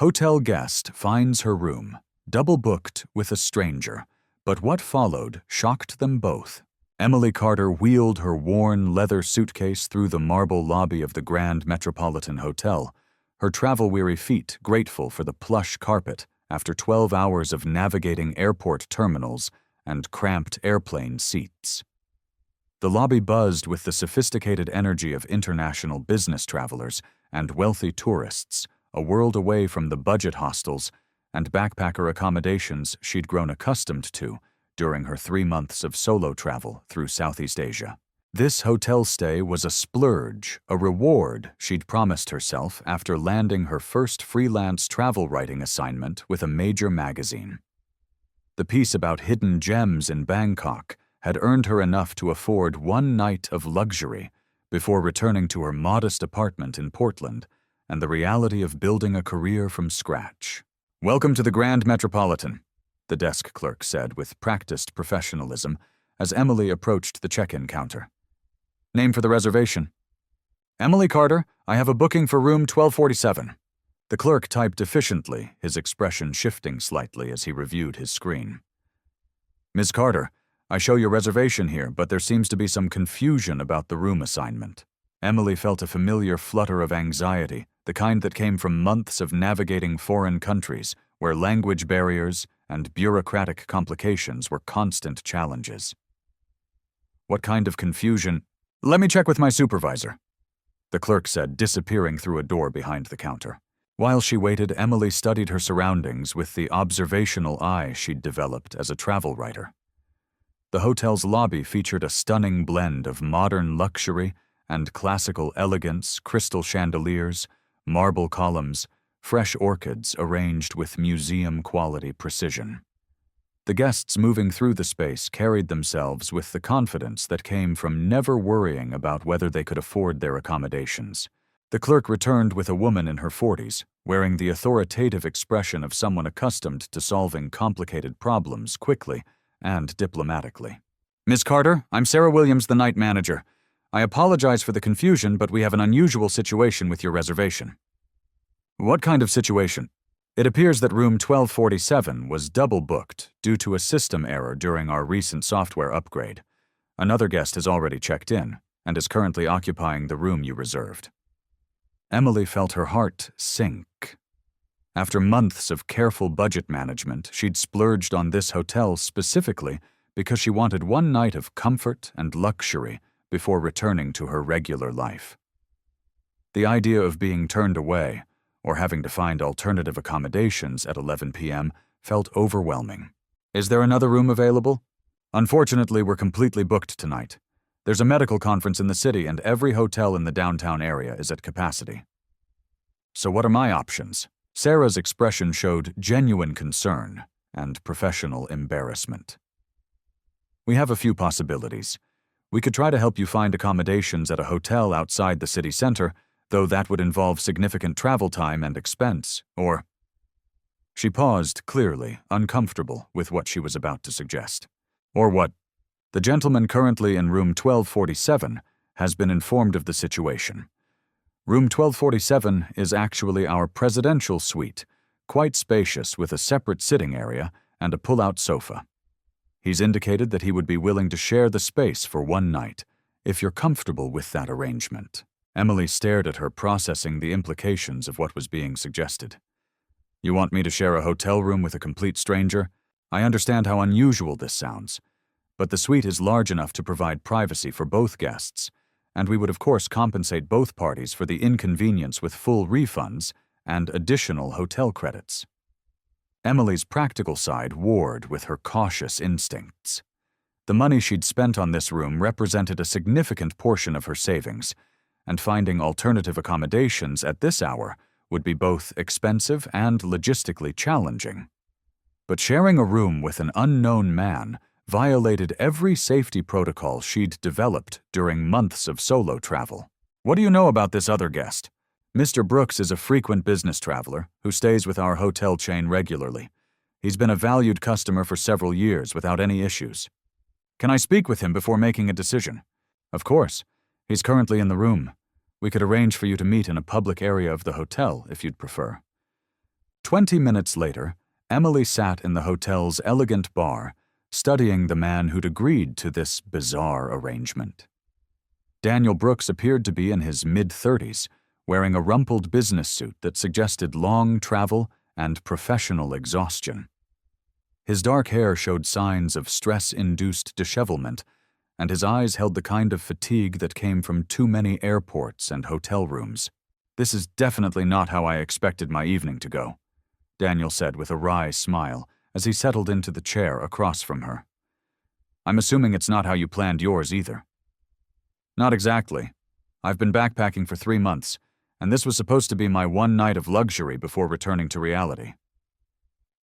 Hotel guest finds her room, double booked with a stranger, but what followed shocked them both. Emily Carter wheeled her worn leather suitcase through the marble lobby of the Grand Metropolitan Hotel, her travel-weary feet grateful for the plush carpet after 12 hours of navigating airport terminals and cramped airplane seats. The lobby buzzed with the sophisticated energy of international business travelers and wealthy tourists, a world away from the budget hostels and backpacker accommodations she'd grown accustomed to during her 3 months of solo travel through Southeast Asia. This hotel stay was a splurge, a reward she'd promised herself after landing her first freelance travel writing assignment with a major magazine. The piece about hidden gems in Bangkok had earned her enough to afford one night of luxury before returning to her modest apartment in Portland and the reality of building a career from scratch. "Welcome to the Grand Metropolitan," the desk clerk said with practiced professionalism as Emily approached the check-in counter. "Name for the reservation?" "Emily Carter, I have a booking for room 1247. The clerk typed efficiently, his expression shifting slightly as he reviewed his screen. "Ms. Carter, I show your reservation here, but there seems to be some confusion about the room assignment." Emily felt a familiar flutter of anxiety, the kind that came from months of navigating foreign countries where language barriers and bureaucratic complications were constant challenges. "What kind of confusion?" "Let me check with my supervisor," the clerk said, disappearing through a door behind the counter. While she waited, Emily studied her surroundings with the observational eye she'd developed as a travel writer. The hotel's lobby featured a stunning blend of modern luxury and classical elegance, crystal chandeliers, marble columns, fresh orchids arranged with museum-quality precision. The guests moving through the space carried themselves with the confidence that came from never worrying about whether they could afford their accommodations. The clerk returned with a woman in her 40s, wearing the authoritative expression of someone accustomed to solving complicated problems quickly and diplomatically. "Miss Carter, I'm Sarah Williams, the night manager. I apologize for the confusion, but we have an unusual situation with your reservation." "What kind of situation?" "It appears that room 1247 was double booked due to a system error during our recent software upgrade. Another guest has already checked in and is currently occupying the room you reserved." Emily felt her heart sink. After months of careful budget management, she'd splurged on this hotel specifically because she wanted one night of comfort and luxury before returning to her regular life. The idea of being turned away or having to find alternative accommodations at 11 p.m. felt overwhelming. "Is there another room available?" "Unfortunately, we're completely booked tonight. There's a medical conference in the city and every hotel in the downtown area is at capacity." "So what are my options?" Sarah's expression showed genuine concern and professional embarrassment. "We have a few possibilities. We could try to help you find accommodations at a hotel outside the city center, though that would involve significant travel time and expense, or—" She paused, clearly uncomfortable with what she was about to suggest. "Or what?" "The gentleman currently in room 1247 has been informed of the situation. Room 1247 is actually our presidential suite, quite spacious with a separate sitting area and a pull-out sofa. He's indicated that he would be willing to share the space for one night, if you're comfortable with that arrangement." Emily stared at her, processing the implications of what was being suggested. "You want me to share a hotel room with a complete stranger? I understand how unusual this sounds, but the suite is large enough to provide privacy for both guests, and we would of course compensate both parties for the inconvenience with full refunds and additional hotel credits." Emily's practical side warred with her cautious instincts. The money she'd spent on this room represented a significant portion of her savings, and finding alternative accommodations at this hour would be both expensive and logistically challenging. But sharing a room with an unknown man violated every safety protocol she'd developed during months of solo travel. "What do you know about this other guest?" "Mr. Brooks is a frequent business traveler who stays with our hotel chain regularly. He's been a valued customer for several years without any issues." "Can I speak with him before making a decision?" "Of course. He's currently in the room. We could arrange for you to meet in a public area of the hotel if you'd prefer." 20 minutes later, Emily sat in the hotel's elegant bar, studying the man who'd agreed to this bizarre arrangement. Daniel Brooks appeared to be in his mid-30s, wearing a rumpled business suit that suggested long travel and professional exhaustion. His dark hair showed signs of stress-induced dishevelment, and his eyes held the kind of fatigue that came from too many airports and hotel rooms. "This is definitely not how I expected my evening to go," Daniel said with a wry smile as he settled into the chair across from her. "I'm assuming it's not how you planned yours either." "Not exactly. I've been backpacking for 3 months, and this was supposed to be my one night of luxury before returning to reality."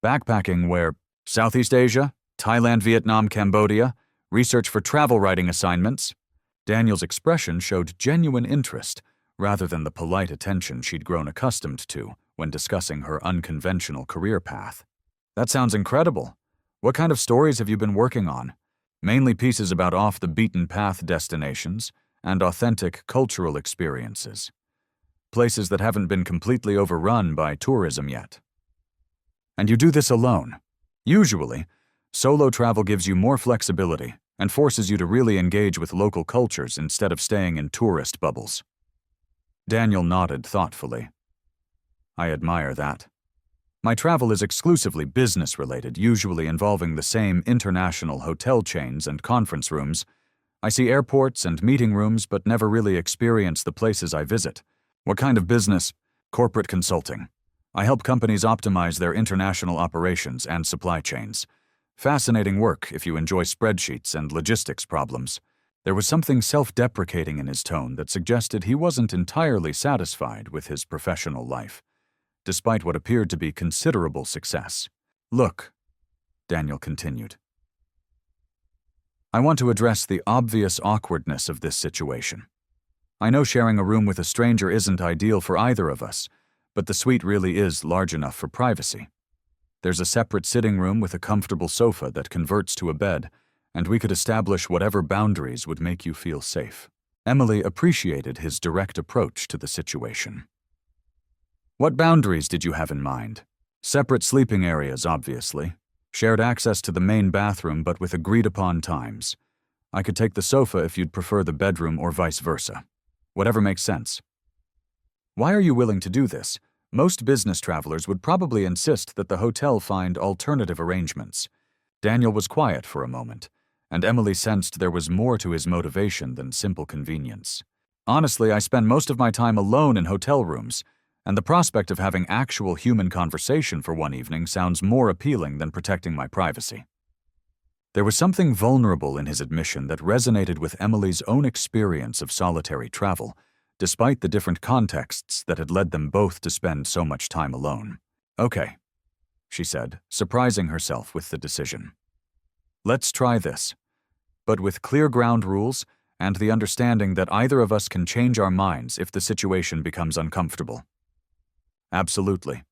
"Backpacking where? Southeast Asia? Thailand, Vietnam, Cambodia? Research for travel writing assignments?" Daniel's expression showed genuine interest, rather than the polite attention she'd grown accustomed to when discussing her unconventional career path. "That sounds incredible. What kind of stories have you been working on?" "Mainly pieces about off-the-beaten-path destinations and authentic cultural experiences. Places that haven't been completely overrun by tourism yet." "And you do this alone?" "Usually, solo travel gives you more flexibility and forces you to really engage with local cultures instead of staying in tourist bubbles." Daniel nodded thoughtfully. "I admire that. My travel is exclusively business-related, usually involving the same international hotel chains and conference rooms. I see airports and meeting rooms but never really experience the places I visit." "What kind of business?" "Corporate consulting. I help companies optimize their international operations and supply chains. Fascinating work if you enjoy spreadsheets and logistics problems." There was something self-deprecating in his tone that suggested he wasn't entirely satisfied with his professional life, despite what appeared to be considerable success. "Look," Daniel continued, "I want to address the obvious awkwardness of this situation. I know sharing a room with a stranger isn't ideal for either of us, but the suite really is large enough for privacy. There's a separate sitting room with a comfortable sofa that converts to a bed, and we could establish whatever boundaries would make you feel safe." Emily appreciated his direct approach to the situation. "What boundaries did you have in mind?" "Separate sleeping areas, obviously. Shared access to the main bathroom, but with agreed-upon times. I could take the sofa if you'd prefer the bedroom or vice versa. Whatever makes sense." "Why are you willing to do this? Most business travelers would probably insist that the hotel find alternative arrangements." Daniel was quiet for a moment, and Emily sensed there was more to his motivation than simple convenience. "Honestly, I spend most of my time alone in hotel rooms, and the prospect of having actual human conversation for one evening sounds more appealing than protecting my privacy." There was something vulnerable in his admission that resonated with Emily's own experience of solitary travel, despite the different contexts that had led them both to spend so much time alone. "Okay," she said, surprising herself with the decision. "Let's try this, but with clear ground rules and the understanding that either of us can change our minds if the situation becomes uncomfortable." "Absolutely.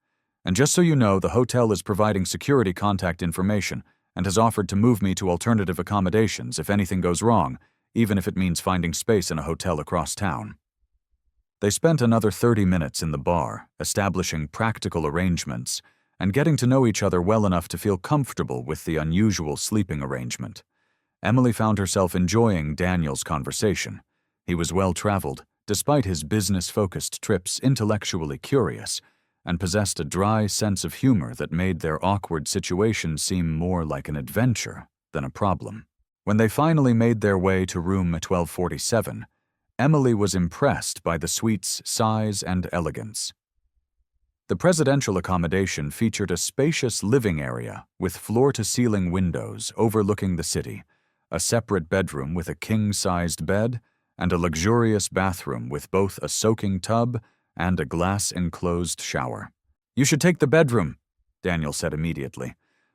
And just so you know, the hotel is providing security contact information and has offered to move me to alternative accommodations if anything goes wrong, even if it means finding space in a hotel across town." They spent another 30 minutes in the bar, establishing practical arrangements and getting to know each other well enough to feel comfortable with the unusual sleeping arrangement. Emily found herself enjoying Daniel's conversation. He was well-traveled, despite his business-focused trips, intellectually curious, and possessed a dry sense of humor that made their awkward situation seem more like an adventure than a problem. When they finally made their way to room 1247, Emily was impressed by the suite's size and elegance. The presidential accommodation featured a spacious living area with floor-to-ceiling windows overlooking the city, a separate bedroom with a king-sized bed, and a luxurious bathroom with both a soaking tub and a glass-enclosed shower. "You should take the bedroom," Daniel said immediately.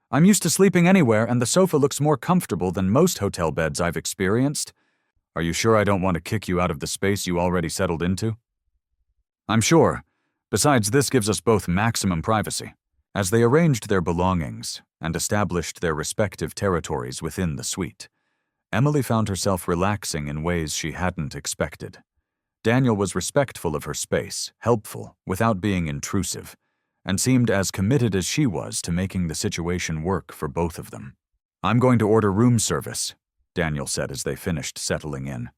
"I'm used to sleeping anywhere, and the sofa looks more comfortable than most hotel beds I've experienced." "Are you sure I don't want to kick you out of the space you already settled into?" "I'm sure. Besides, this gives us both maximum privacy." As they arranged their belongings and established their respective territories within the suite, Emily found herself relaxing in ways she hadn't expected. Daniel was respectful of her space, helpful, without being intrusive, and seemed as committed as she was to making the situation work for both of them. "I'm going to order room service," Daniel said as they finished settling in.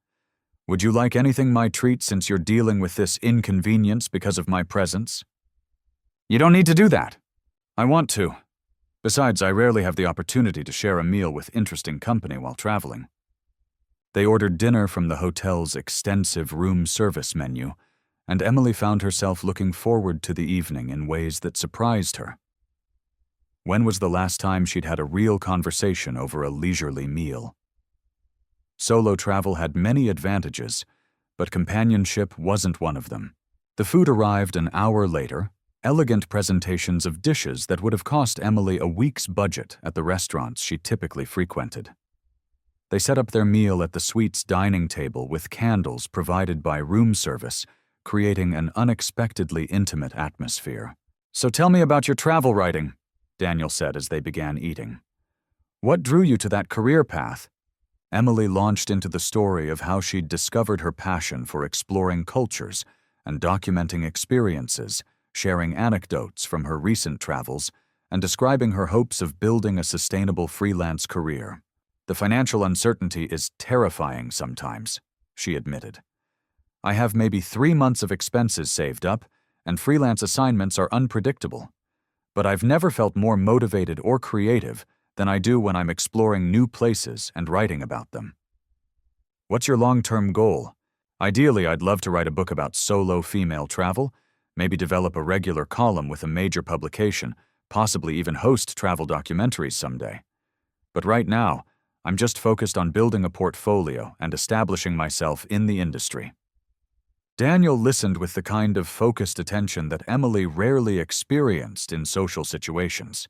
"Would you like anything my treat since you're dealing with this inconvenience because of my presence?" "You don't need to do that." "I want to. Besides, I rarely have the opportunity to share a meal with interesting company while traveling." They ordered dinner from the hotel's extensive room service menu, and Emily found herself looking forward to the evening in ways that surprised her. When was the last time she'd had a real conversation over a leisurely meal? Solo travel had many advantages, but companionship wasn't one of them. The food arrived an hour later, elegant presentations of dishes that would have cost Emily a week's budget at the restaurants she typically frequented. They set up their meal at the suite's dining table with candles provided by room service, creating an unexpectedly intimate atmosphere. "So tell me about your travel writing," Daniel said as they began eating. "What drew you to that career path?" Emily launched into the story of how she'd discovered her passion for exploring cultures and documenting experiences, sharing anecdotes from her recent travels, and describing her hopes of building a sustainable freelance career. "The financial uncertainty is terrifying sometimes," she admitted. "I have maybe 3 months of expenses saved up, and freelance assignments are unpredictable. But I've never felt more motivated or creative than I do when I'm exploring new places and writing about them." "What's your long-term goal?" "Ideally, I'd love to write a book about solo female travel, maybe develop a regular column with a major publication, possibly even host travel documentaries someday. But right now, I'm just focused on building a portfolio and establishing myself in the industry." Daniel listened with the kind of focused attention that Emily rarely experienced in social situations.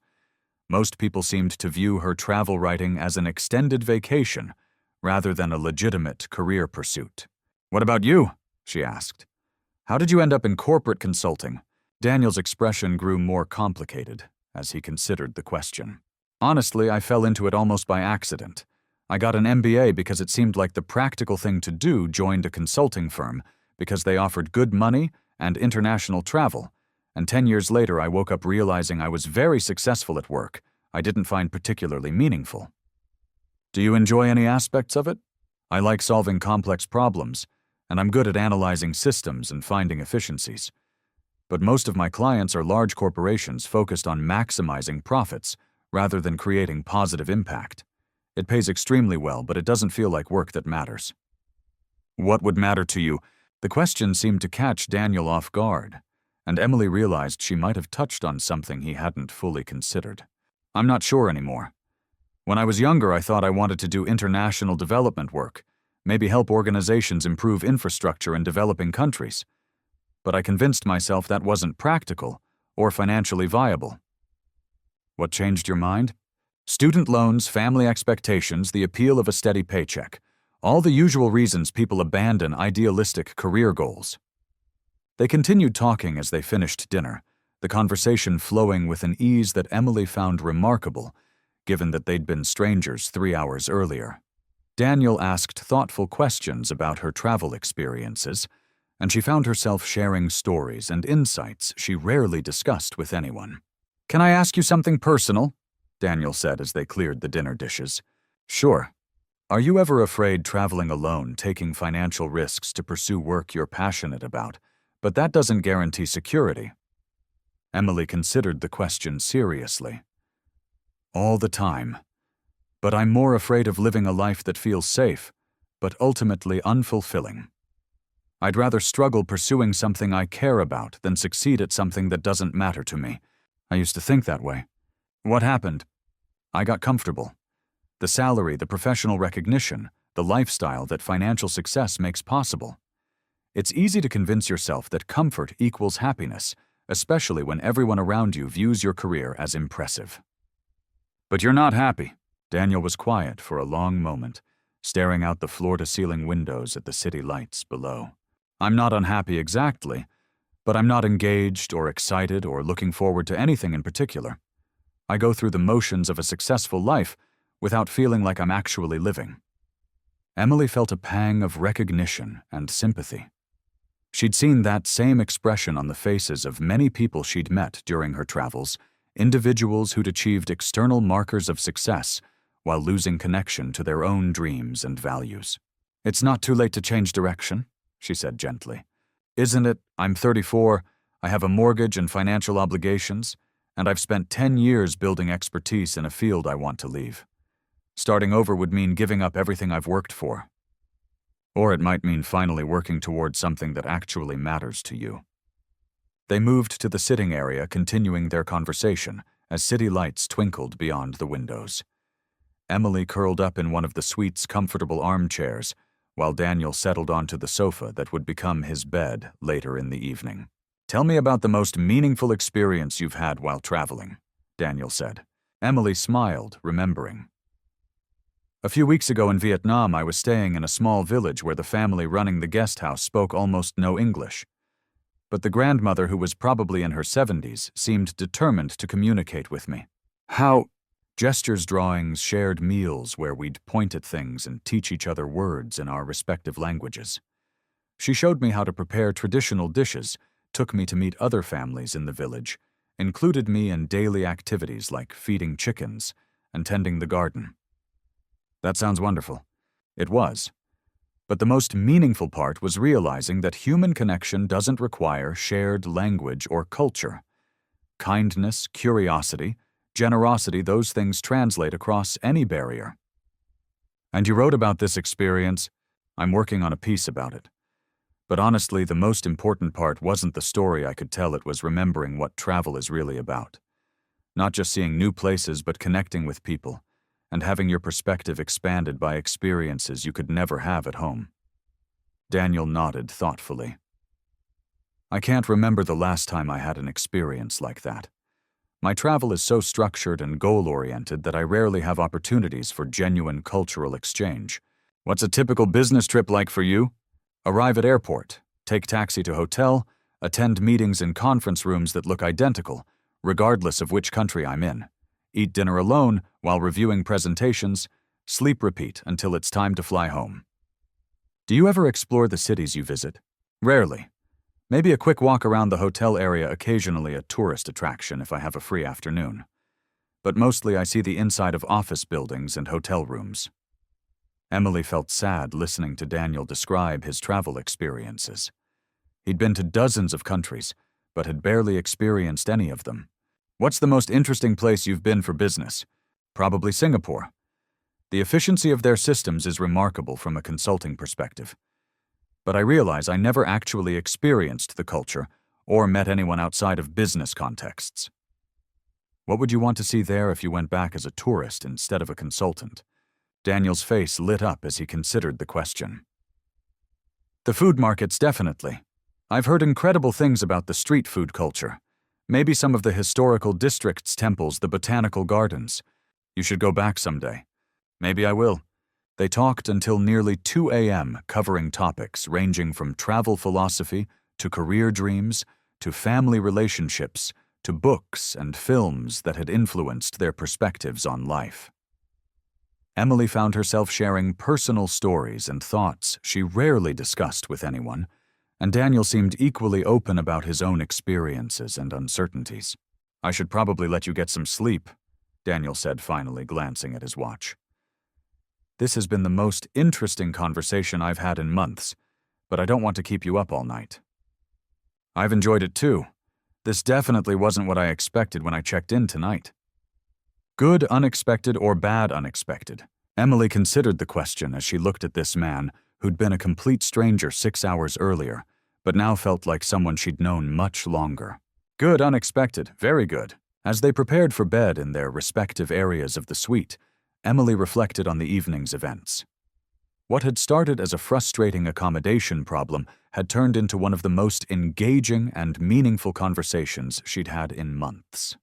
Most people seemed to view her travel writing as an extended vacation rather than a legitimate career pursuit. "What about you?" she asked. "How did you end up in corporate consulting?" Daniel's expression grew more complicated as he considered the question. "Honestly, I fell into it almost by accident. I got an MBA because it seemed like the practical thing to do, joined a consulting firm because they offered good money and international travel, and 10 years later I woke up realizing I was very successful at work I didn't find particularly meaningful." "Do you enjoy any aspects of it?" "I like solving complex problems, and I'm good at analyzing systems and finding efficiencies. But most of my clients are large corporations focused on maximizing profits rather than creating positive impact. It pays extremely well, but it doesn't feel like work that matters." "What would matter to you?" The question seemed to catch Daniel off guard, and Emily realized she might have touched on something he hadn't fully considered. "I'm not sure anymore. When I was younger, I thought I wanted to do international development work, maybe help organizations improve infrastructure in developing countries. But I convinced myself that wasn't practical or financially viable." "What changed your mind?" "Student loans, family expectations, the appeal of a steady paycheck. All the usual reasons people abandon idealistic career goals." They continued talking as they finished dinner, the conversation flowing with an ease that Emily found remarkable, given that they'd been strangers 3 hours earlier. Daniel asked thoughtful questions about her travel experiences, and she found herself sharing stories and insights she rarely discussed with anyone. "Can I ask you something personal?" Daniel said as they cleared the dinner dishes. "Sure. Are you ever afraid traveling alone, taking financial risks to pursue work you're passionate about, but that doesn't guarantee security?" Emily considered the question seriously. "All the time. But I'm more afraid of living a life that feels safe, but ultimately unfulfilling. I'd rather struggle pursuing something I care about than succeed at something that doesn't matter to me. I used to think that way." "What happened?" "I got comfortable. The salary, the professional recognition, the lifestyle that financial success makes possible. It's easy to convince yourself that comfort equals happiness, especially when everyone around you views your career as impressive." "But you're not happy." Daniel was quiet for a long moment, staring out the floor-to-ceiling windows at the city lights below. "I'm not unhappy exactly, but I'm not engaged or excited or looking forward to anything in particular. I go through the motions of a successful life without feeling like I'm actually living." Emily felt a pang of recognition and sympathy. She'd seen that same expression on the faces of many people she'd met during her travels, individuals who'd achieved external markers of success while losing connection to their own dreams and values. "It's not too late to change direction," she said gently. "Isn't it? I'm 34, I have a mortgage and financial obligations, and I've spent 10 years building expertise in a field I want to leave. Starting over would mean giving up everything I've worked for. Or it might mean finally working towards something that actually matters to you." They moved to the sitting area, continuing their conversation as city lights twinkled beyond the windows. Emily curled up in one of the suite's comfortable armchairs, while Daniel settled onto the sofa that would become his bed later in the evening. "Tell me about the most meaningful experience you've had while traveling," Daniel said. Emily smiled, remembering. "A few weeks ago in Vietnam, I was staying in a small village where the family running the guest house spoke almost no English. But the grandmother, who was probably in her 70s, seemed determined to communicate with me. How? Gestures, drawings, shared meals where we'd point at things and teach each other words in our respective languages. She showed me how to prepare traditional dishes, took me to meet other families in the village, included me in daily activities like feeding chickens and tending the garden." "That sounds wonderful." It was. But the most meaningful part was realizing that human connection doesn't require shared language or culture. Kindness, curiosity, generosity, those things translate across any barrier. "And you wrote about this experience?" "I'm working on a piece about it. But honestly, the most important part wasn't the story I could tell, it was remembering what travel is really about. Not just seeing new places, but connecting with people, and having your perspective expanded by experiences you could never have at home." Daniel nodded thoughtfully. "I can't remember the last time I had an experience like that. My travel is so structured and goal-oriented that I rarely have opportunities for genuine cultural exchange." "What's a typical business trip like for you?" "Arrive at airport, take taxi to hotel, attend meetings in conference rooms that look identical, regardless of which country I'm in. Eat dinner alone while reviewing presentations, sleep, repeat until it's time to fly home." "Do you ever explore the cities you visit?" "Rarely. Maybe a quick walk around the hotel area, occasionally a tourist attraction if I have a free afternoon. But mostly I see the inside of office buildings and hotel rooms." Emily felt sad listening to Daniel describe his travel experiences. He'd been to dozens of countries, but had barely experienced any of them. "What's the most interesting place you've been for business?" "Probably Singapore. The efficiency of their systems is remarkable from a consulting perspective. But I realize I never actually experienced the culture or met anyone outside of business contexts." "What would you want to see there if you went back as a tourist instead of a consultant?" Daniel's face lit up as he considered the question. "The food markets, definitely. I've heard incredible things about the street food culture. Maybe some of the historical districts, temples, the botanical gardens. You should go back someday." "Maybe I will." They talked until nearly 2 a.m., covering topics ranging from travel philosophy to career dreams to family relationships to books and films that had influenced their perspectives on life. Emily found herself sharing personal stories and thoughts she rarely discussed with anyone, and Daniel seemed equally open about his own experiences and uncertainties. "I should probably let you get some sleep," Daniel said finally, glancing at his watch. "This has been the most interesting conversation I've had in months, but I don't want to keep you up all night." "I've enjoyed it too. This definitely wasn't what I expected when I checked in tonight." "Good unexpected or bad unexpected?" Emily considered the question as she looked at this man who'd been a complete stranger 6 hours earlier, but now felt like someone she'd known much longer. "Good unexpected, very good." As they prepared for bed in their respective areas of the suite, Emily reflected on the evening's events. What had started as a frustrating accommodation problem had turned into one of the most engaging and meaningful conversations she'd had in months.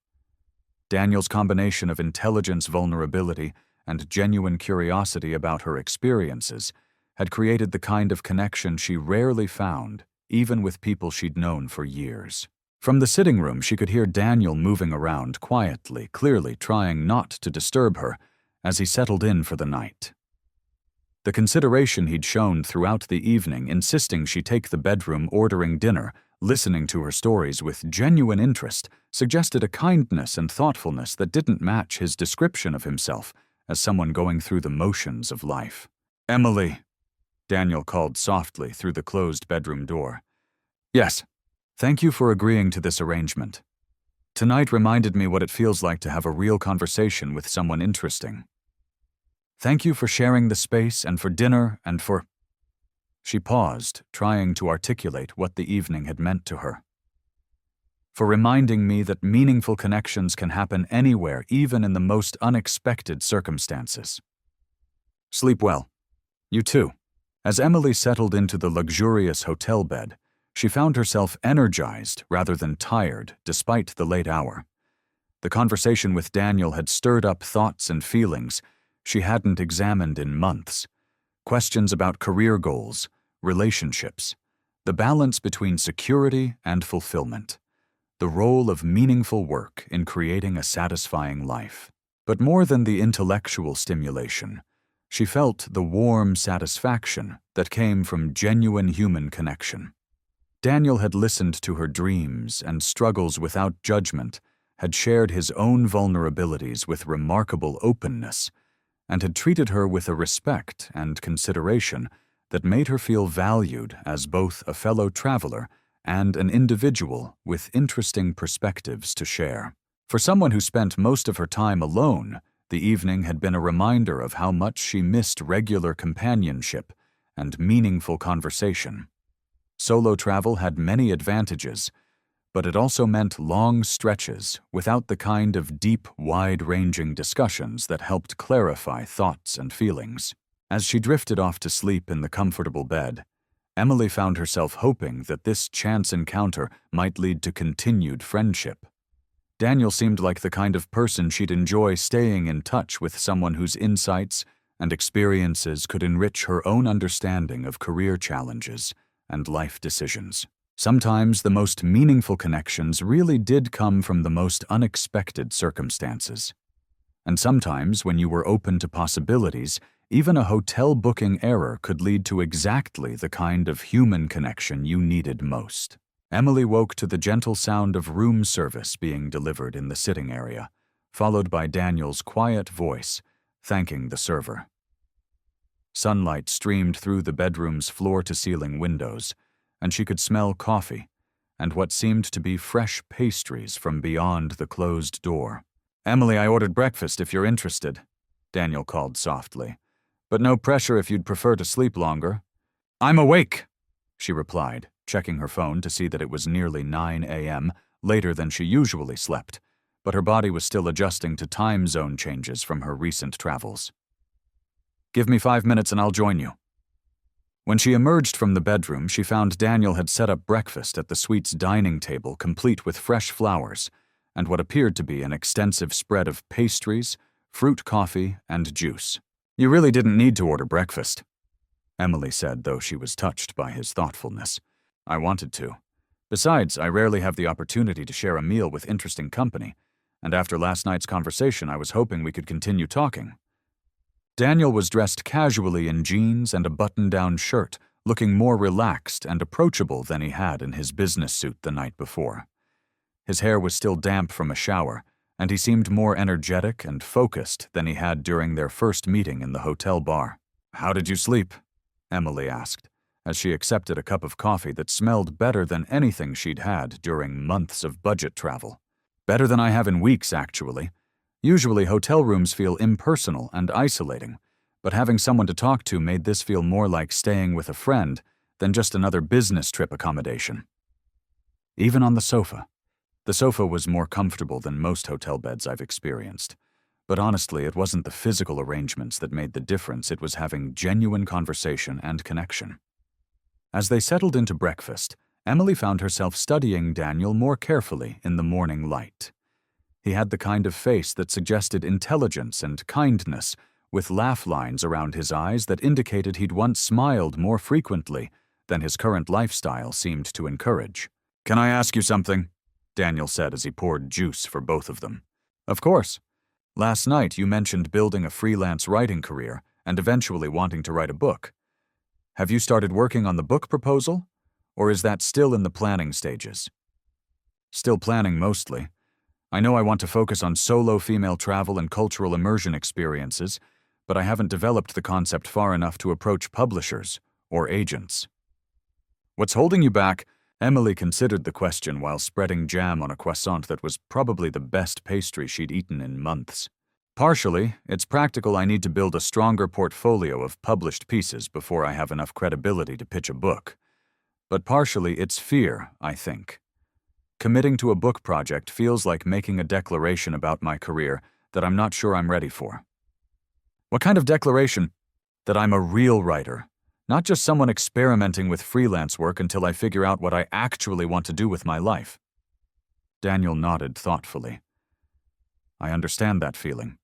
Daniel's combination of intelligence, vulnerability, and genuine curiosity about her experiences had created the kind of connection she rarely found, even with people she'd known for years. From the sitting room, she could hear Daniel moving around quietly, clearly trying not to disturb her, as he settled in for the night. The consideration he'd shown throughout the evening, insisting she take the bedroom, ordering dinner, listening to her stories with genuine interest, suggested a kindness and thoughtfulness that didn't match his description of himself as someone going through the motions of life. "Emily," Daniel called softly through the closed bedroom door. "Yes. Thank you for agreeing to this arrangement. Tonight reminded me what it feels like to have a real conversation with someone interesting. Thank you for sharing the space and for dinner and for—" She paused, trying to articulate what the evening had meant to her. "For reminding me that meaningful connections can happen anywhere, even in the most unexpected circumstances. Sleep well. You too." As Emily settled into the luxurious hotel bed, she found herself energized rather than tired despite the late hour. The conversation with Daniel had stirred up thoughts and feelings she hadn't examined in months. Questions about career goals, relationships, the balance between security and fulfillment, the role of meaningful work in creating a satisfying life. But more than the intellectual stimulation, she felt the warm satisfaction that came from genuine human connection. Daniel had listened to her dreams and struggles without judgment, had shared his own vulnerabilities with remarkable openness, and had treated her with a respect and consideration that made her feel valued as both a fellow traveler and an individual with interesting perspectives to share. For someone who spent most of her time alone, the evening had been a reminder of how much she missed regular companionship and meaningful conversation. Solo travel had many advantages, but it also meant long stretches without the kind of deep, wide-ranging discussions that helped clarify thoughts and feelings. As she drifted off to sleep in the comfortable bed, Emily found herself hoping that this chance encounter might lead to continued friendship. Daniel seemed like the kind of person she'd enjoy staying in touch with, someone whose insights and experiences could enrich her own understanding of career challenges and life decisions. Sometimes the most meaningful connections really did come from the most unexpected circumstances. And sometimes, when you were open to possibilities, even a hotel booking error could lead to exactly the kind of human connection you needed most. Emily woke to the gentle sound of room service being delivered in the sitting area, followed by Daniel's quiet voice, thanking the server. Sunlight streamed through the bedroom's floor-to-ceiling windows, and she could smell coffee and what seemed to be fresh pastries from beyond the closed door. "Emily, I ordered breakfast if you're interested," Daniel called softly. "But no pressure if you'd prefer to sleep longer." "I'm awake," she replied, checking her phone to see that it was nearly 9 a.m., later than she usually slept, but her body was still adjusting to time zone changes from her recent travels. "Give me 5 minutes and I'll join you." When she emerged from the bedroom, she found Daniel had set up breakfast at the suite's dining table, complete with fresh flowers and what appeared to be an extensive spread of pastries, fruit coffee, and juice. "You really didn't need to order breakfast," Emily said, though she was touched by his thoughtfulness. "I wanted to. Besides, I rarely have the opportunity to share a meal with interesting company, and after last night's conversation, I was hoping we could continue talking." Daniel was dressed casually in jeans and a button-down shirt, looking more relaxed and approachable than he had in his business suit the night before. His hair was still damp from a shower, and he seemed more energetic and focused than he had during their first meeting in the hotel bar. "How did you sleep?" Emily asked, as she accepted a cup of coffee that smelled better than anything she'd had during months of budget travel. "Better than I have in weeks, actually. Usually hotel rooms feel impersonal and isolating, but having someone to talk to made this feel more like staying with a friend than just another business trip accommodation." Even on the sofa. The sofa was more comfortable than most hotel beds I've experienced, but honestly, it wasn't the physical arrangements that made the difference, it was having genuine conversation and connection. As they settled into breakfast, Emily found herself studying Daniel more carefully in the morning light. He had the kind of face that suggested intelligence and kindness, with laugh lines around his eyes that indicated he'd once smiled more frequently than his current lifestyle seemed to encourage. "Can I ask you something?" Daniel said as he poured juice for both of them. "Of course. Last night you mentioned building a freelance writing career, and eventually wanting to write a book. Have you started working on the book proposal, or is that still in the planning stages? Still planning mostly. I know I want to focus on solo female travel and cultural immersion experiences, but I haven't developed the concept far enough to approach publishers or agents. What's holding you back? Emily considered the question while spreading jam on a croissant that was probably the best pastry she'd eaten in months. Partially, it's practical. I need to build a stronger portfolio of published pieces before I have enough credibility to pitch a book. But partially, it's fear, I think. Committing to a book project feels like making a declaration about my career that I'm not sure I'm ready for. What kind of declaration? That I'm a real writer, not just someone experimenting with freelance work until I figure out what I actually want to do with my life. Daniel nodded thoughtfully. I understand that feeling.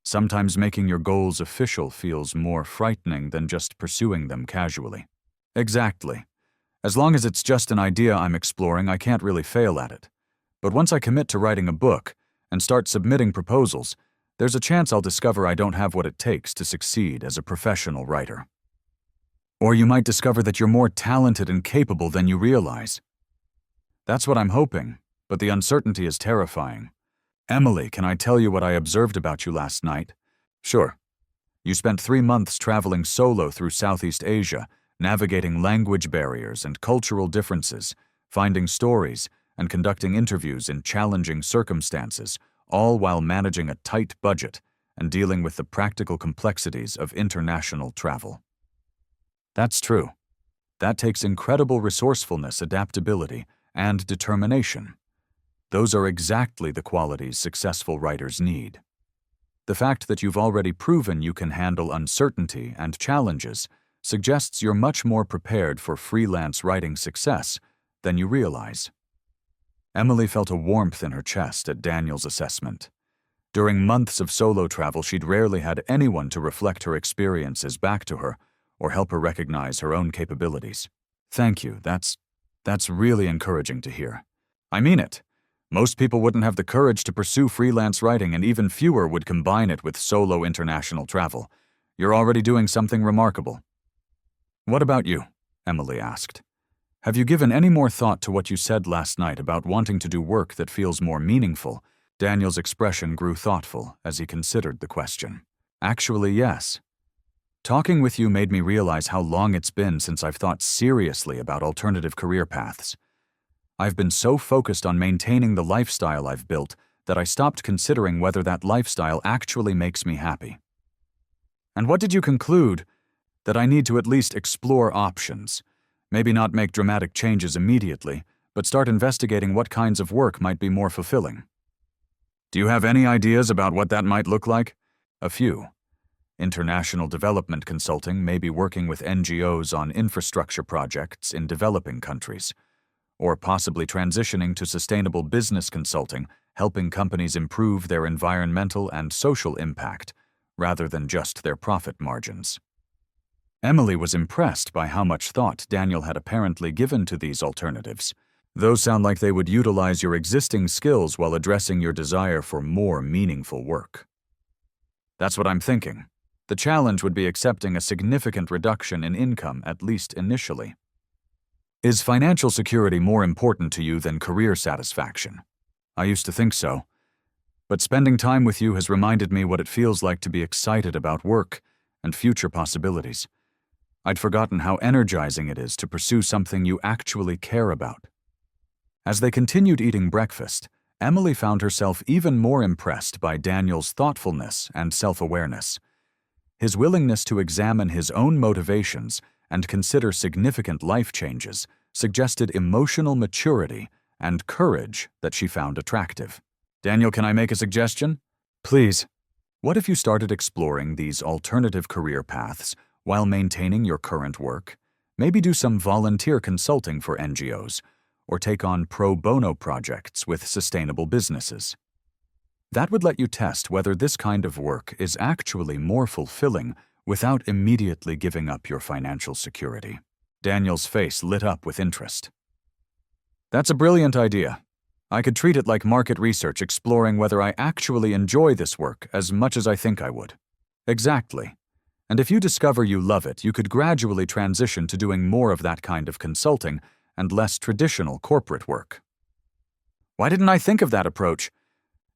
Sometimes making your goals official feels more frightening than just pursuing them casually. Exactly. As long as it's just an idea I'm exploring, I can't really fail at it. But once I commit to writing a book and start submitting proposals, there's a chance I'll discover I don't have what it takes to succeed as a professional writer. Or you might discover that you're more talented and capable than you realize. That's what I'm hoping, but the uncertainty is terrifying. Emily, can I tell you what I observed about you last night? Sure. You spent 3 months traveling solo through Southeast Asia, navigating language barriers and cultural differences, finding stories, and conducting interviews in challenging circumstances, all while managing a tight budget and dealing with the practical complexities of international travel. That's true. That takes incredible resourcefulness, adaptability, and determination. Those are exactly the qualities successful writers need. The fact that you've already proven you can handle uncertainty and challenges suggests you're much more prepared for freelance writing success than you realize. Emily felt a warmth in her chest at Daniel's assessment. During months of solo travel, she'd rarely had anyone to reflect her experiences back to her or help her recognize her own capabilities. Thank you, that's really encouraging to hear. I mean it. Most people wouldn't have the courage to pursue freelance writing, and even fewer would combine it with solo international travel. You're already doing something remarkable. What about you? Emily asked. Have you given any more thought to what you said last night about wanting to do work that feels more meaningful? Daniel's expression grew thoughtful as he considered the question. Actually, yes. Talking with you made me realize how long it's been since I've thought seriously about alternative career paths. I've been so focused on maintaining the lifestyle I've built that I stopped considering whether that lifestyle actually makes me happy. And what did you conclude? That I need to at least explore options. Maybe not make dramatic changes immediately, but start investigating what kinds of work might be more fulfilling. Do you have any ideas about what that might look like? A few. International development consulting may be working with NGOs on infrastructure projects in developing countries, or possibly transitioning to sustainable business consulting, helping companies improve their environmental and social impact, rather than just their profit margins. Emily was impressed by how much thought Daniel had apparently given to these alternatives. Those sound like they would utilize your existing skills while addressing your desire for more meaningful work. That's what I'm thinking. The challenge would be accepting a significant reduction in income, at least initially. Is financial security more important to you than career satisfaction? I used to think so. But spending time with you has reminded me what it feels like to be excited about work and future possibilities. I'd forgotten how energizing it is to pursue something you actually care about. As they continued eating breakfast, Emily found herself even more impressed by Daniel's thoughtfulness and self-awareness. His willingness to examine his own motivations and consider significant life changes suggested emotional maturity and courage that she found attractive. Daniel, can I make a suggestion? Please. What if you started exploring these alternative career paths while maintaining your current work? Maybe do some volunteer consulting for NGOs, or take on pro bono projects with sustainable businesses. That would let you test whether this kind of work is actually more fulfilling without immediately giving up your financial security. Daniel's face lit up with interest. That's a brilliant idea. I could treat it like market research, exploring whether I actually enjoy this work as much as I think I would. Exactly. And if you discover you love it, you could gradually transition to doing more of that kind of consulting and less traditional corporate work. Why didn't I think of that approach?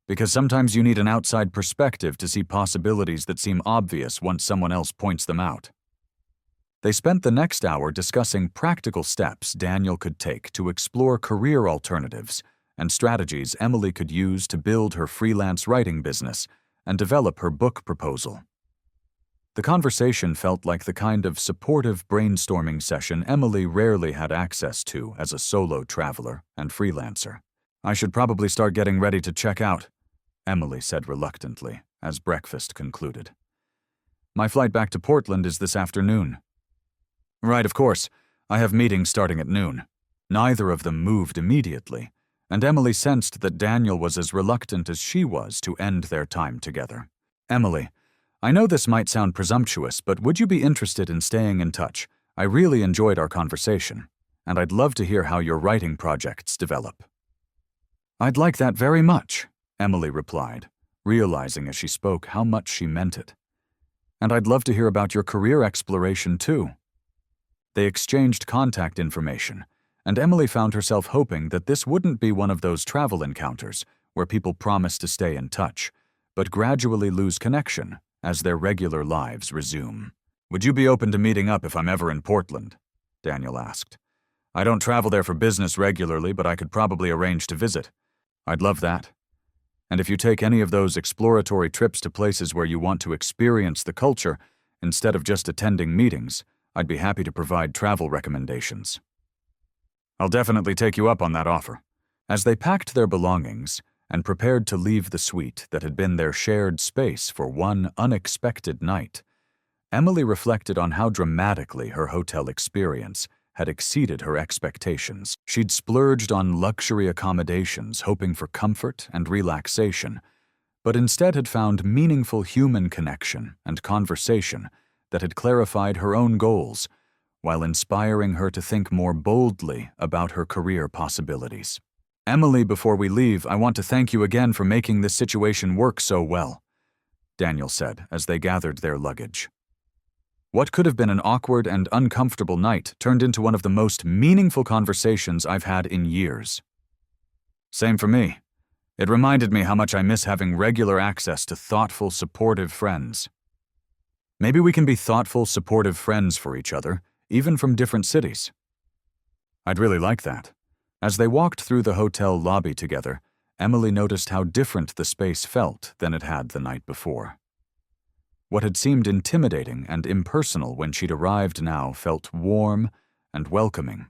Because sometimes you need an outside perspective to see possibilities that seem obvious once someone else points them out. They spent the next hour discussing practical steps Daniel could take to explore career alternatives and strategies Emily could use to build her freelance writing business and develop her book proposal. The conversation felt like the kind of supportive brainstorming session Emily rarely had access to as a solo traveler and freelancer. I should probably start getting ready to check out, Emily said reluctantly as breakfast concluded. My flight back to Portland is this afternoon. Right, of course. I have meetings starting at noon. Neither of them moved immediately, and Emily sensed that Daniel was as reluctant as she was to end their time together. Emily, I know this might sound presumptuous, but would you be interested in staying in touch? I really enjoyed our conversation, and I'd love to hear how your writing projects develop. I'd like that very much, Emily replied, realizing as she spoke how much she meant it. And I'd love to hear about your career exploration too. They exchanged contact information, and Emily found herself hoping that this wouldn't be one of those travel encounters where people promise to stay in touch, but gradually lose connection as their regular lives resume. Would you be open to meeting up if I'm ever in Portland? Daniel asked. I don't travel there for business regularly, but I could probably arrange to visit. I'd love that. And if you take any of those exploratory trips to places where you want to experience the culture instead of just attending meetings, I'd be happy to provide travel recommendations. I'll definitely take you up on that offer. As they packed their belongings and prepared to leave the suite that had been their shared space for one unexpected night, Emily reflected on how dramatically her hotel experience had exceeded her expectations. She'd splurged on luxury accommodations hoping for comfort and relaxation, but instead had found meaningful human connection and conversation that had clarified her own goals, while inspiring her to think more boldly about her career possibilities. Emily, before we leave, I want to thank you again for making this situation work so well, Daniel said as they gathered their luggage. What could have been an awkward and uncomfortable night turned into one of the most meaningful conversations I've had in years. Same for me. It reminded me how much I miss having regular access to thoughtful, supportive friends. Maybe we can be thoughtful, supportive friends for each other, even from different cities. I'd really like that. As they walked through the hotel lobby together, Emily noticed how different the space felt than it had the night before. What had seemed intimidating and impersonal when she'd arrived now felt warm and welcoming,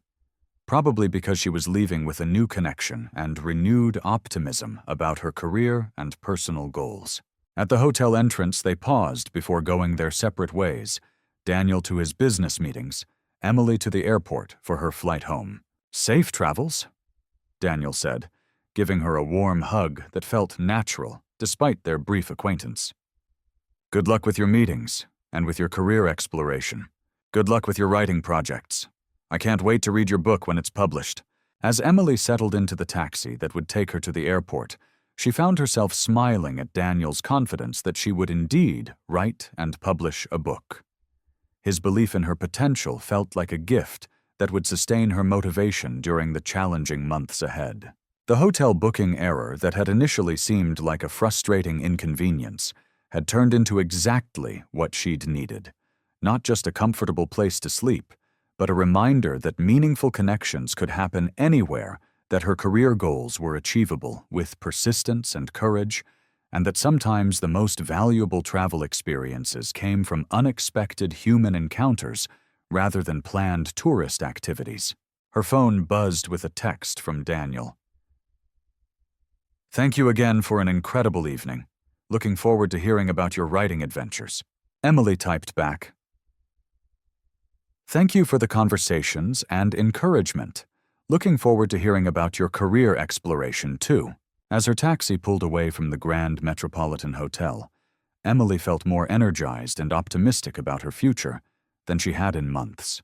probably because she was leaving with a new connection and renewed optimism about her career and personal goals. At the hotel entrance, they paused before going their separate ways, Daniel to his business meetings, Emily to the airport for her flight home. Safe travels, Daniel said, giving her a warm hug that felt natural despite their brief acquaintance. Good luck with your meetings and with your career exploration. Good luck with your writing projects. I can't wait to read your book when it's published. As Emily settled into the taxi that would take her to the airport, she found herself smiling at Daniel's confidence that she would indeed write and publish a book. His belief in her potential felt like a gift that would sustain her motivation during the challenging months ahead. The hotel booking error that had initially seemed like a frustrating inconvenience had turned into exactly what she'd needed. Not just a comfortable place to sleep, but a reminder that meaningful connections could happen anywhere, that her career goals were achievable with persistence and courage, and that sometimes the most valuable travel experiences came from unexpected human encounters rather than planned tourist activities. Her phone buzzed with a text from Daniel. Thank you again for an incredible evening. Looking forward to hearing about your writing adventures. Emily typed back. Thank you for the conversations and encouragement. Looking forward to hearing about your career exploration, too. As her taxi pulled away from the Grand Metropolitan Hotel, Emily felt more energized and optimistic about her future than she had in months.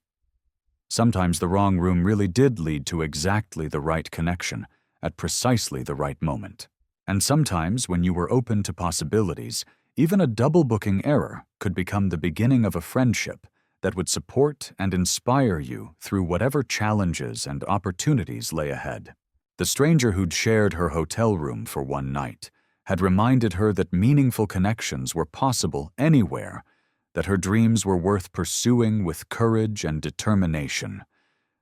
Sometimes the wrong room really did lead to exactly the right connection at precisely the right moment. And sometimes, when you were open to possibilities, Even a double-booking error could become the beginning of a friendship that would support and inspire you through whatever challenges and opportunities lay ahead. The stranger who'd shared her hotel room for one night had reminded her that meaningful connections were possible anywhere, that her dreams were worth pursuing with courage and determination,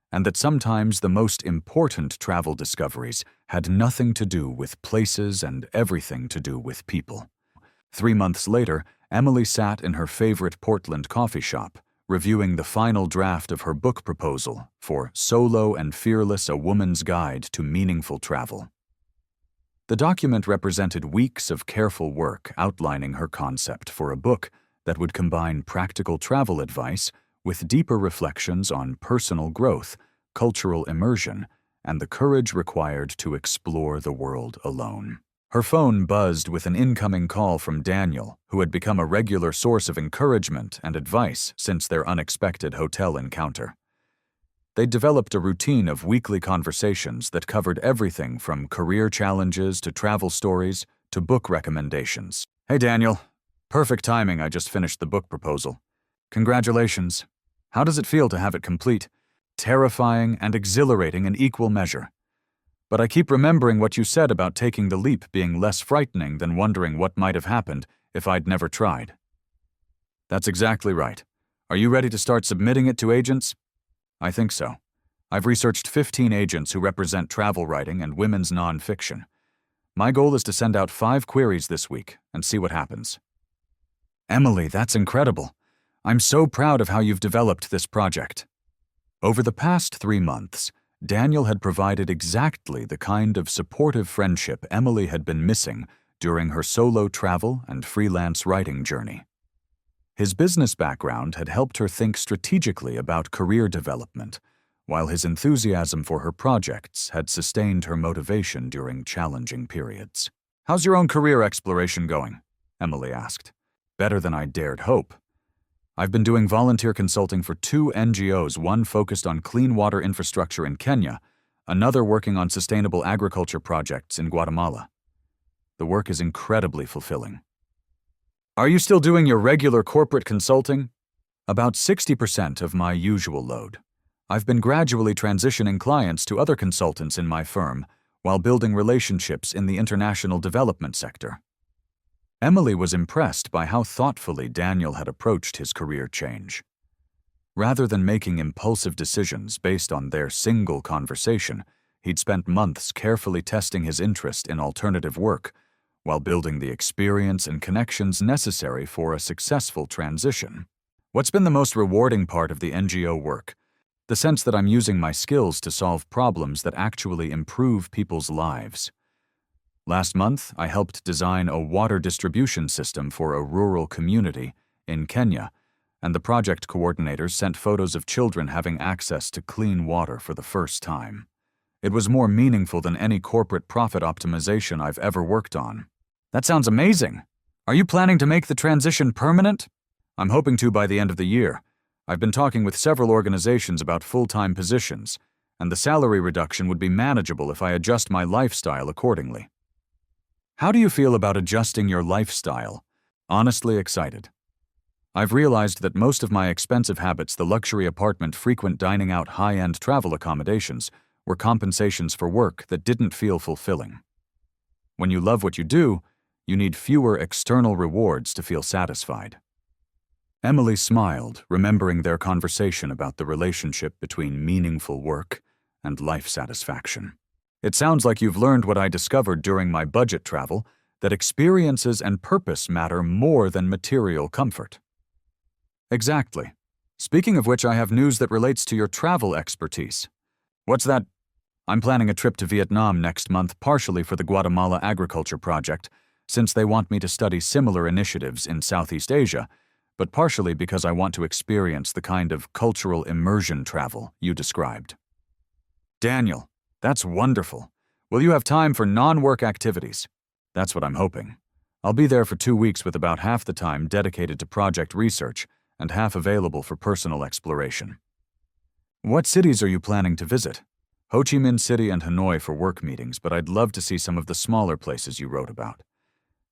and that sometimes the most important travel discoveries had nothing to do with places and everything to do with people. 3 months later, Emily sat in her favorite Portland coffee shop, reviewing the final draft of her book proposal for Solo and Fearless: A Woman's Guide to Meaningful Travel. The document represented weeks of careful work outlining her concept for a book that would combine practical travel advice with deeper reflections on personal growth, cultural immersion, and the courage required to explore the world alone. Her phone buzzed with an incoming call from Daniel, who had become a regular source of encouragement and advice since their unexpected hotel encounter. They'd developed a routine of weekly conversations that covered everything from career challenges to travel stories to book recommendations. "Hey Daniel, perfect timing, I just finished the book proposal. Congratulations. How does it feel to have it complete? Terrifying and exhilarating in equal measure. But I keep remembering what you said about taking the leap being less frightening than wondering what might have happened if I'd never tried." "That's exactly right. Are you ready to start submitting it to agents?" "I think so. I've researched 15 agents who represent travel writing and women's nonfiction. My goal is to send out 5 queries this week and see what happens." "Emily, that's incredible. I'm so proud of how you've developed this project." Over the past 3 months, Daniel had provided exactly the kind of supportive friendship Emily had been missing during her solo travel and freelance writing journey. His business background had helped her think strategically about career development, while his enthusiasm for her projects had sustained her motivation during challenging periods. "How's your own career exploration going?" Emily asked. "Better than I dared hope. I've been doing volunteer consulting for 2 NGOs, one focused on clean water infrastructure in Kenya, another working on sustainable agriculture projects in Guatemala. The work is incredibly fulfilling." "Are you still doing your regular corporate consulting?" "About 60% of my usual load. I've been gradually transitioning clients to other consultants in my firm while building relationships in the international development sector." Emily was impressed by how thoughtfully Daniel had approached his career change. Rather than making impulsive decisions based on their single conversation, he'd spent months carefully testing his interest in alternative work while building the experience and connections necessary for a successful transition. "What's been the most rewarding part of the NGO work? The sense that I'm using my skills to solve problems that actually improve people's lives. Last month, I helped design a water distribution system for a rural community in Kenya, and the project coordinators sent photos of children having access to clean water for the first time. It was more meaningful than any corporate profit optimization I've ever worked on." "That sounds amazing. Are you planning to make the transition permanent?" "I'm hoping to by the end of the year. I've been talking with several organizations about full-time positions, and the salary reduction would be manageable if I adjust my lifestyle accordingly." "How do you feel about adjusting your lifestyle?" "Honestly excited. I've realized that most of my expensive habits, the luxury apartment, frequent dining out, high-end travel accommodations, were compensations for work that didn't feel fulfilling. When you love what you do, you need fewer external rewards to feel satisfied." Emily smiled, remembering their conversation about the relationship between meaningful work and life satisfaction. "It sounds like you've learned what I discovered during my budget travel, that experiences and purpose matter more than material comfort." "Exactly. Speaking of which, I have news that relates to your travel expertise." "What's that?" "I'm planning a trip to Vietnam next month, partially for the Guatemala agriculture project, since they want me to study similar initiatives in Southeast Asia, but partially because I want to experience the kind of cultural immersion travel you described." "Daniel, that's wonderful. Will you have time for non-work activities?" "That's what I'm hoping. I'll be there for 2 weeks with about half the time dedicated to project research and half available for personal exploration." "What cities are you planning to visit?" "Ho Chi Minh City and Hanoi for work meetings, but I'd love to see some of the smaller places you wrote about.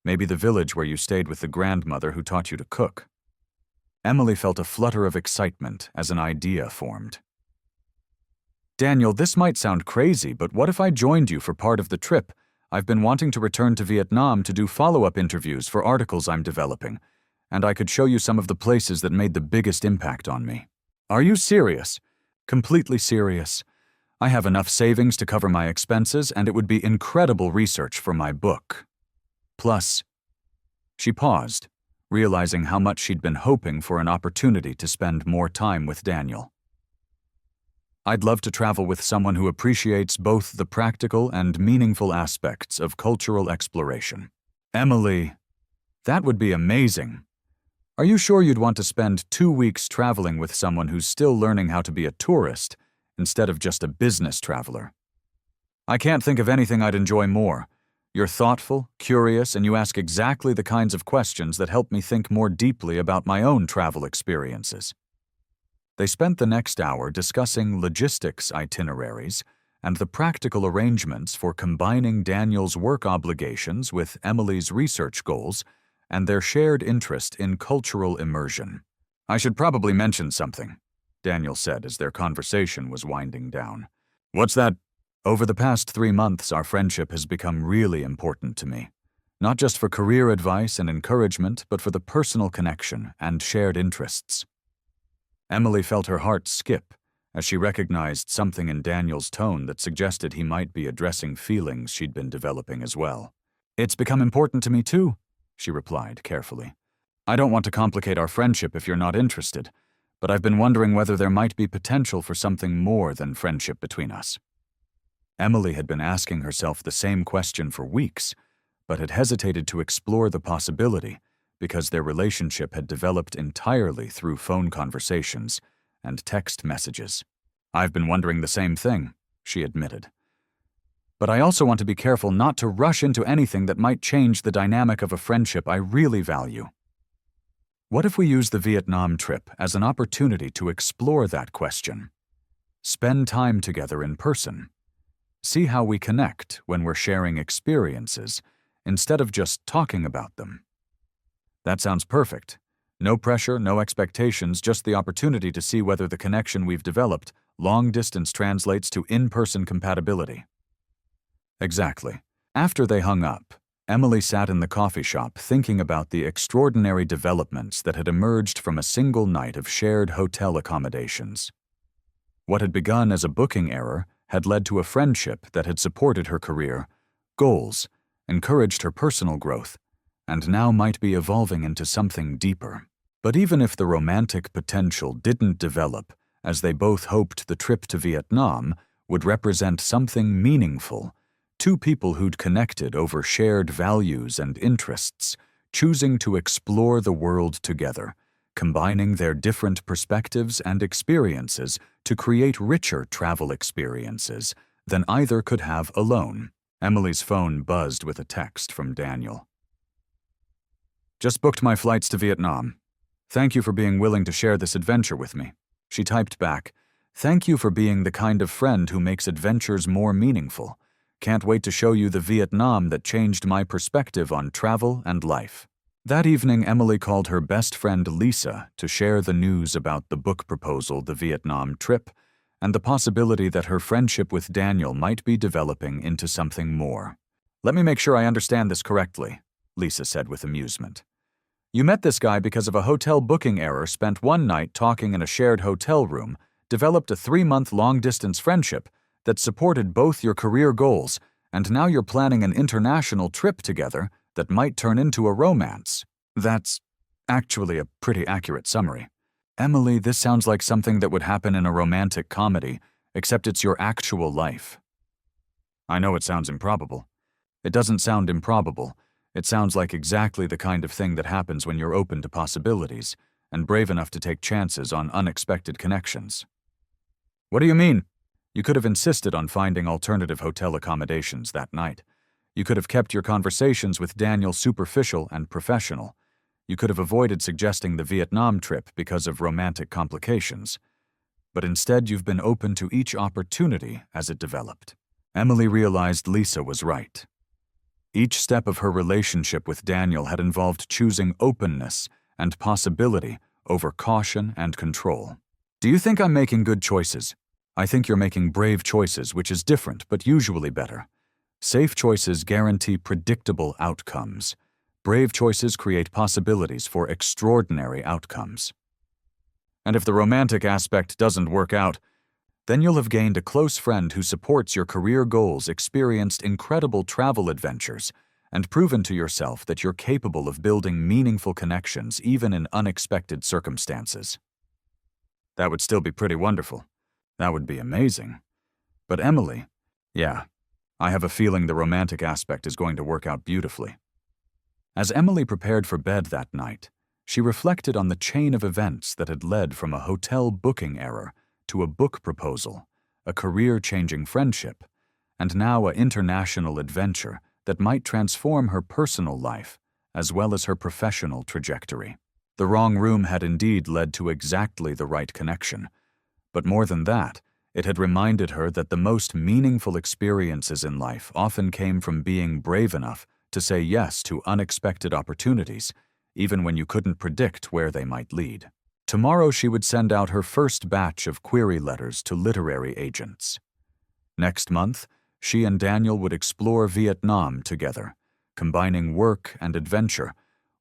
Maybe the village where you stayed with the grandmother who taught you to cook. Emily felt a flutter of excitement as an idea formed. Daniel, this might sound crazy, but what if I joined you for part of the trip? I've been wanting to return to Vietnam to do follow-up interviews for articles I'm developing, and I could show you some of the places that made the biggest impact on me. Are you serious? Completely serious. I have enough savings to cover my expenses, and it would be incredible research for my book. Plus, she paused, realizing how much she'd been hoping for an opportunity to spend more time with Daniel. I'd love to travel with someone who appreciates both the practical and meaningful aspects of cultural exploration. Emily, that would be amazing. Are you sure you'd want to spend 2 weeks traveling with someone who's still learning how to be a tourist instead of just a business traveler? I can't think of anything I'd enjoy more. You're thoughtful, curious, and you ask exactly the kinds of questions that help me think more deeply about my own travel experiences. They spent the next hour discussing logistics itineraries and the practical arrangements for combining Daniel's work obligations with Emily's research goals and their shared interest in cultural immersion. I should probably mention something, Daniel said as their conversation was winding down. What's that? Over the past 3 months, our friendship has become really important to me. Not just for career advice and encouragement, but for the personal connection and shared interests. Emily felt her heart skip as she recognized something in Daniel's tone that suggested he might be addressing feelings she'd been developing as well. It's become important to me too, she replied carefully. I don't want to complicate our friendship if you're not interested, but I've been wondering whether there might be potential for something more than friendship between us. Emily had been asking herself the same question for weeks, but had hesitated to explore the possibility because their relationship had developed entirely through phone conversations and text messages. I've been wondering the same thing, she admitted. But I also want to be careful not to rush into anything that might change the dynamic of a friendship I really value. What if we use the Vietnam trip as an opportunity to explore that question? Spend time together in person. See how we connect when we're sharing experiences instead of just talking about them. That sounds perfect. No pressure, no expectations, just the opportunity to see whether the connection we've developed long distance translates to in-person compatibility. Exactly. After they hung up, Emily sat in the coffee shop thinking about the extraordinary developments that had emerged from a single night of shared hotel accommodations. What had begun as a booking error had led to a friendship that had supported her career, goals, encouraged her personal growth, and now might be evolving into something deeper. But even if the romantic potential didn't develop, as they both hoped the trip to Vietnam would represent something meaningful, two people who'd connected over shared values and interests, choosing to explore the world together, combining their different perspectives and experiences to create richer travel experiences than either could have alone. Emily's phone buzzed with a text from Daniel. Just booked my flights to Vietnam. Thank you for being willing to share this adventure with me. She typed back, thank you for being the kind of friend who makes adventures more meaningful. Can't wait to show you the Vietnam that changed my perspective on travel and life. That evening, Emily called her best friend Lisa to share the news about the book proposal, the Vietnam trip, and the possibility that her friendship with Daniel might be developing into something more. Let me make sure I understand this correctly, Lisa said with amusement. You met this guy because of a hotel booking error, spent one night talking in a shared hotel room, developed a 3-month long-distance friendship that supported both your career goals, and now you're planning an international trip together that might turn into a romance. That's actually a pretty accurate summary. Emily, this sounds like something that would happen in a romantic comedy, except it's your actual life. I know it sounds improbable. It doesn't sound improbable. It sounds like exactly the kind of thing that happens when you're open to possibilities and brave enough to take chances on unexpected connections. What do you mean? You could have insisted on finding alternative hotel accommodations that night. You could have kept your conversations with Daniel superficial and professional. You could have avoided suggesting the Vietnam trip because of romantic complications. But instead, you've been open to each opportunity as it developed. Emily realized Lisa was right. Each step of her relationship with Daniel had involved choosing openness and possibility over caution and control. Do you think I'm making good choices? I think you're making brave choices, which is different, but usually better. Safe choices guarantee predictable outcomes. Brave choices create possibilities for extraordinary outcomes. And if the romantic aspect doesn't work out, then you'll have gained a close friend who supports your career goals, experienced incredible travel adventures, and proven to yourself that you're capable of building meaningful connections even in unexpected circumstances. That would still be pretty wonderful. That would be amazing. But Emily, yeah, I have a feeling the romantic aspect is going to work out beautifully. As Emily prepared for bed that night, she reflected on the chain of events that had led from a hotel booking error to a book proposal, a career-changing friendship, and now an international adventure that might transform her personal life as well as her professional trajectory. The wrong room had indeed led to exactly the right connection, but more than that, it had reminded her that the most meaningful experiences in life often came from being brave enough to say yes to unexpected opportunities, even when you couldn't predict where they might lead. Tomorrow she would send out her first batch of query letters to literary agents. Next month, she and Daniel would explore Vietnam together, combining work and adventure,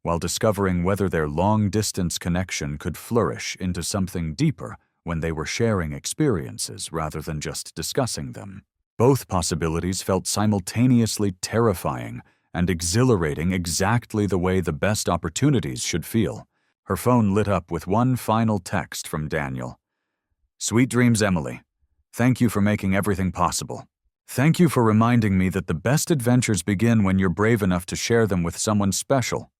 while discovering whether their long-distance connection could flourish into something deeper when they were sharing experiences rather than just discussing them. Both possibilities felt simultaneously terrifying and exhilarating, exactly the way the best opportunities should feel. Her phone lit up with one final text from Daniel. "Sweet dreams, Emily. Thank you for making everything possible. Thank you for reminding me that the best adventures begin when you're brave enough to share them with someone special,"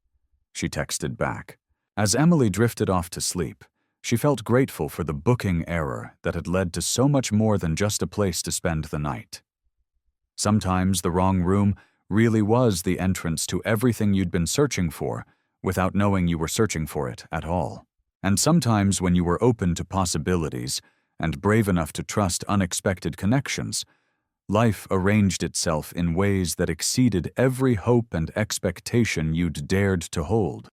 she texted back. As Emily drifted off to sleep, she felt grateful for the booking error that had led to so much more than just a place to spend the night. Sometimes the wrong room really was the entrance to everything you'd been searching for, without knowing you were searching for it at all. And sometimes when you were open to possibilities and brave enough to trust unexpected connections, life arranged itself in ways that exceeded every hope and expectation you'd dared to hold.